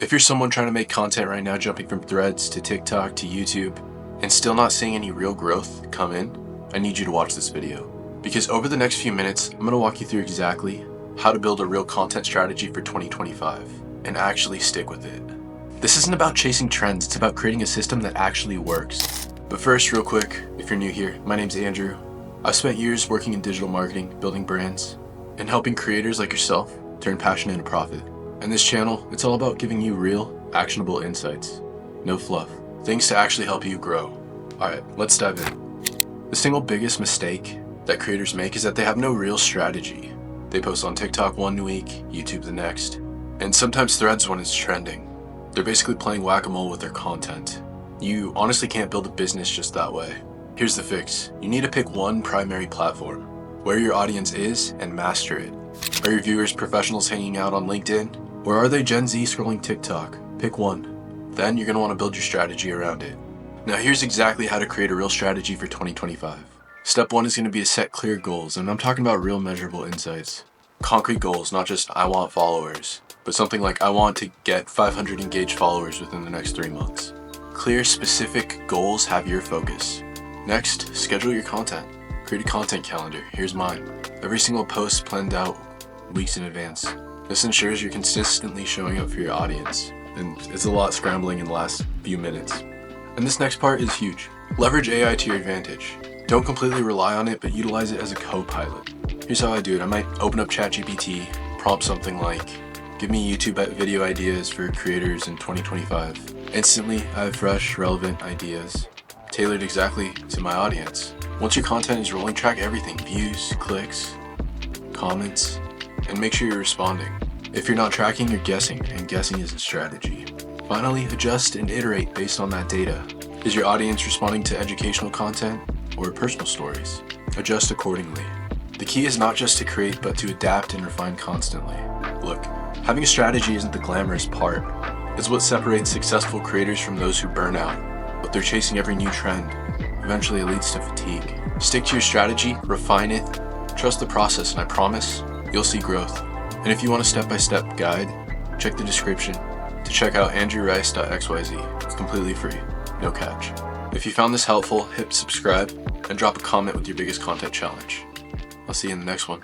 If you're someone trying to make content right now, jumping from Threads to TikTok to YouTube, and still not seeing any real growth come in, I need you to watch this video. Because over the next few minutes, I'm going to walk you through exactly how to build a real content strategy for 2025 and actually stick with it. This isn't about chasing trends, it's about creating a system that actually works. But first, real quick, if you're new here, my name's Andrew. I've spent years working in digital marketing, building brands, and helping creators like yourself turn passion into profit. And this channel, it's all about giving you real, actionable insights. No fluff. Things to actually help you grow. Alright, let's dive in. The single biggest mistake that creators make is that they have no real strategy. They post on TikTok one week, YouTube the next, and sometimes Threads when it's trending. They're basically playing whack-a-mole with their content. You honestly can't build a business just that way. Here's the fix. You need to pick one primary platform, where your audience is, and master it. Are your viewers professionals hanging out on LinkedIn? Or are they Gen Z scrolling TikTok? Pick one. Then you're going to want to build your strategy around it. Now here's exactly how to create a real strategy for 2025. Step 1 is going to be to set clear goals, and I'm talking about real measurable insights. Concrete goals, not just I want followers, but something like I want to get 500 engaged followers within the next 3 months. Clear, specific goals have your focus. Next, schedule your content. Create a content calendar. Here's mine. Every single post planned out weeks in advance. This ensures you're consistently showing up for your audience, and it's a lot scrambling in the last few minutes. And this next part is huge. Leverage AI to your advantage. Don't completely rely on it, but utilize it as a co-pilot. Here's how I do it. I might open up ChatGPT, prompt something like, give me YouTube video ideas for creators in 2025. Instantly, I have fresh, relevant ideas, tailored exactly to my audience. Once your content is rolling, track everything, views, clicks, comments, and make sure you're responding. If you're not tracking, you're guessing, and guessing is a strategy. Finally, adjust and iterate based on that data. Is your audience responding to educational content or personal stories? Adjust accordingly. The key is not just to create, but to adapt and refine constantly. Look, having a strategy isn't the glamorous part. It's what separates successful creators from those who burn out. But they're chasing every new trend. Eventually it leads to fatigue. Stick to your strategy, refine it, trust the process, and I promise you'll see growth. And if you want a step-by-step guide, check the description to check out andrewrice.xyz. It's completely free, no catch. If you found this helpful, hit subscribe and drop a comment with your biggest content challenge. I'll see you in the next one.